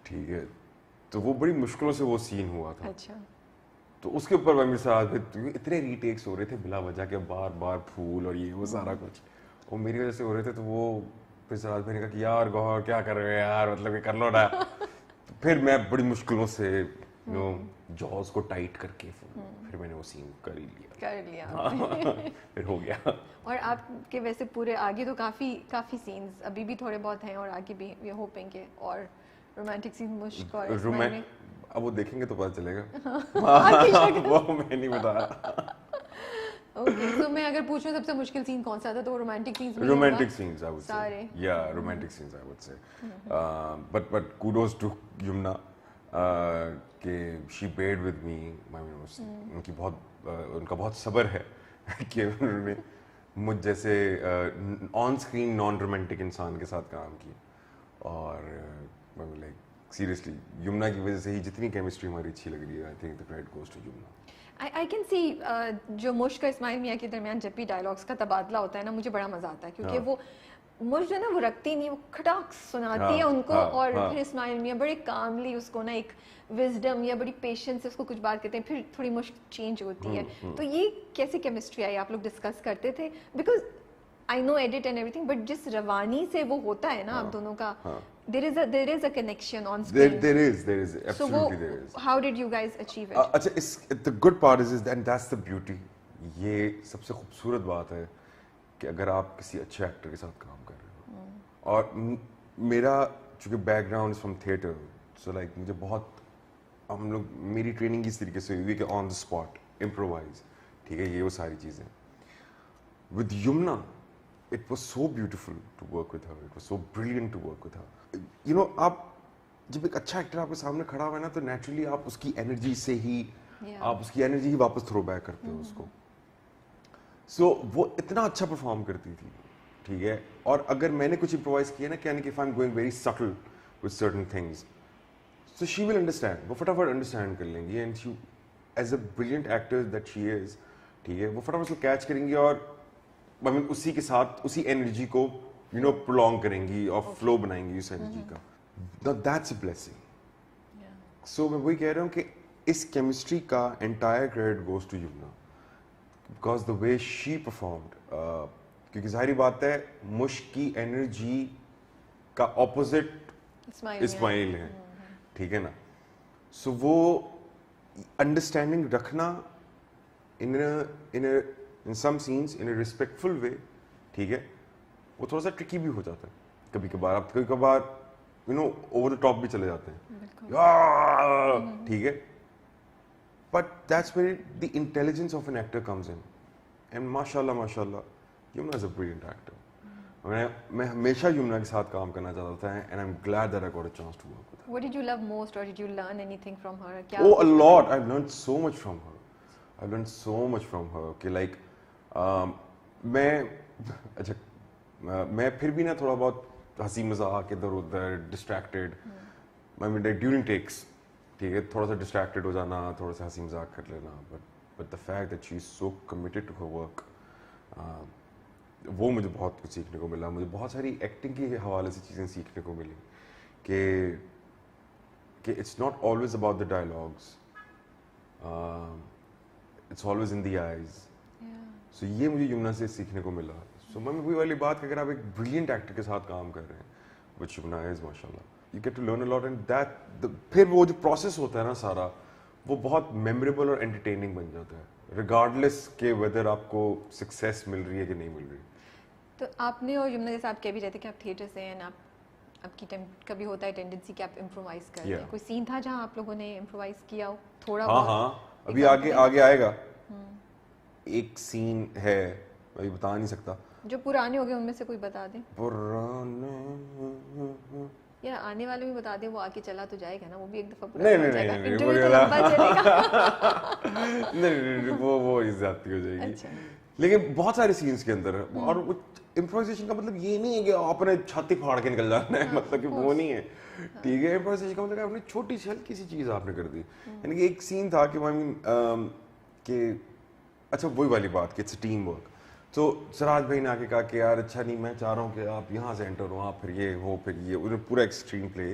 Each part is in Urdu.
ٹھیک ہے, تو وہ بڑی مشکلوں سے وہ سین ہوا تھا. اچھا. تو اس کے اوپر میں ساتھ اتنے ری ٹیکس ہو رہے تھے بلا وجہ کے, بار بار پھول اور یہ وہ سارا کچھ, اور میری وجہ سے ہو رہے تھے. تو وہ پھر ساتھ میں نے کہا کہ یار گوہر کیا کر رہے ہیں یار, مطلب یہ کر لو نا. تو پھر میں بڑی مشکلوں سے جاز کو ٹائٹ کر کے پھر میں نے وہ سین کر لیا, پھر ہو گیا. اور آپ کے ویسے پورے آگے تو کافی سینز ابھی بھی تھوڑے بہت ہیں, اور آگے بھی وی ہوپنگ کے, اور رومانٹک سین مشک اور اب وہ دیکھیں گے تو پتہ چلے گا, وہ میں نہیں بتا رہا. اوکے, تو میں اگر پوچھوں سب سے مشکل سین کون سا تھا, تو رومانٹک سینز میں romantic scenes I would say, سارے یا romantic scenes I would say, but kudos to Yumna کہ شی بیئرڈ ود می. ان کی بہت ان کا بہت صبر ہے کہ انہوں نے مجھ جیسے آن اسکرین نان رومانٹک انسان کے ساتھ کام کیا. اور لائک سیریسلی یمنا کی وجہ سے ہی جتنی کیمسٹری ہماری اچھی لگ رہی ہے, I think the credit goes to Yumna. I can see جو مشک اور اسماعیل میاں کے درمیان جب بھی ڈائلاگس کا تبادلہ ہوتا ہے نا, مجھے بڑا مزہ آتا ہے, کیونکہ وہ مجھ جو ہے نا وہ رکھتی نہیں, وہ کھٹاک سناتی ہے ان کو, اور پھر اسماعیل میاں بڑے کاملی اس کو نا ایک وزڈم یا بڑی پیشنس سے اس کو کچھ بات کہتے ہیں, پھر تھوڑی مشک چینج ہوتی ہے. تو یہ کیسی کیمسٹری آئی, آپ لوگ ڈسکس کرتے تھے؟ Because I know edit and everything, but جس روانی سے وہ ہوتا ہے نا آپ دونوں کا, there is a connection on screen. There is absolutely there is. How did you guys achieve it? اچھا, the good part is and that's the beauty. یہ سب سے خوبصورت بات ہے کہ اگر آپ کسی اچھے ایکٹر کے ساتھ کام کر رہے ہو, اور میرا چونکہ back ground from theatre, so like مجھے بہت, ہم لوگ میری ٹریننگ اس طریقے سے ہوئی کہ آن دا اسپاٹ امپرووائز, ٹھیک ہے, یہ وہ ساری چیزیں. With Yamuna it was so beautiful to work with her, it was so brilliant to work with her. You know, آپ جب ایک اچھا ایکٹر آپ کے سامنے کھڑا ہوا ہے نا, تو نیچرلی آپ اس کی انرجی سے ہی آپ اس کی انرجی ہی واپس تھرو بیک کرتے ہو اس کو. سو وہ اتنا اچھا پرفارم کرتی تھی, ٹھیک ہے. اور اگر میں نے کچھ امپرووائز کیا نا, یعنی کہ if I'm going very subtle with certain things, so she will understand, وہ فٹافٹ انڈرسٹینڈ کر لیں گی. And she as a brilliant actor that she is, ٹھیک ہے, وہ فٹافٹ اس کو کیچ کریں گی, اور اسی کے ساتھ اسی انرجی کو پرولونگ کریں گی اور فلو بنائیں گی اس انرجی کا. That's a blessing. So میں وہی کہہ رہا ہوں کہ اس کیمسٹری کا entire credit goes to Yumna, because the way she performed. کیونکہ ظاہری بات ہے مشک کی انرجی کا اپوزٹ اسماعیل ہے, ٹھیک ہے نا. سو وہ انڈرسٹینڈنگ رکھنا in some scenes in a respectful way, ٹھیک ہے, وہ تھوڑا سا ٹرکی بھی ہو جاتا ہے کبھی کبھار. آپ کبھی کبھار اوور دا ٹاپ بھی چلے جاتے ہیں, ٹھیک ہے, but that's where the intelligence of an actor comes in. And ماشاء اللہ Yumna is a brilliant actor. میں ہمیشہ یمنا کے ساتھ کام کرنا چاہتا تھا, and I am glad that I got a chance to work with her. What did you love most, or did you learn anything from her? Oh, a lot. I've learned so much from her. کہ like میں پھر بھی نا تھوڑا بہت ہنسی مذاق ادھر ادھر ڈسٹریکٹیڈ, ڈیورنگ ٹیکس, ٹھیک ہے, تھوڑا سا ڈسٹریکٹیڈ ہو جانا, تھوڑا سا ہنسی مذاق کر لینا. But the fact that she is so committed to her work, وہ مجھے بہت کچھ سیکھنے کو ملا. مجھے بہت ساری ایکٹنگ کے حوالے سے چیزیں سیکھنے کو ملی کہ it's not always about the dialogues, it's always in the eyes. So یہ مجھے یمنا سے سیکھنے کو ملا. سو میں وہی والی بات کہ اگر آپ ایک بریلینٹ ایکٹر کے ساتھ کام کر رہے ہیں, وچ یمنا از ماشاء اللہ, you get to learn a lot. And that پھر وہ جو پروسیس ہوتا ہے نا سارا, وہ بہت میموریبل اور انٹرٹیننگ بن جاتا ہے, ریگارڈلیس کہ ویدر آپ کو سکسیس مل رہی ہے کہ نہیں مل رہی. تو آپ نے اور یمنا جیسے آپ کہہ بھی رہتے کہ آپ تھیٹر سے ہیں, آپ کی کبھی ہوتا ہے ٹینڈنسی کہ آپ امپرووائز کرتے ہیں, کوئی سین تھا جہاں آپ لوگوں نے امپرووائز کیا ہو تھوڑا؟ ہاں, ابھی آگے آئے گا. ایک سین ہے, میں بتا نہیں سکتا. جو پرانے ہو گئے ان میں سے کوئی بتا دیں. پرانے یا آنے والے بھی بتا دیں, وہ آگے چلا تو جائے گا نا, وہ بھی ایک دفعہ نہیں, وہ زیادتی ہو جائے گی. لیکن بہت سارے سینس کے اندر, اور امپرووائزیشن کا مطلب یہ نہیں ہے کہ آپ نے چھاتی پھاڑ کے نکل جانا ہے, مطلب کہ وہ نہیں ہے, ٹھیک ہے. امپرووائزیشن کا مطلب آپ نے چھوٹی سی ہلکی سی چیز آپ نے کر دی. یعنی کہ ایک سین تھا کہ اچھا وہی والی بات کہ اٹس اے ٹیم ورک. تو سراج بھائی نے آ کے کہا کہ یار اچھا نہیں, میں چاہ رہا ہوں کہ آپ یہاں سے انٹر ہو, آپ پھر یہ ہو, پھر یہ, انہوں نے پورا ایک stream play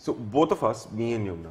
So both of us, me and Yumna,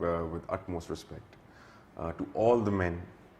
with utmost respect to all the men.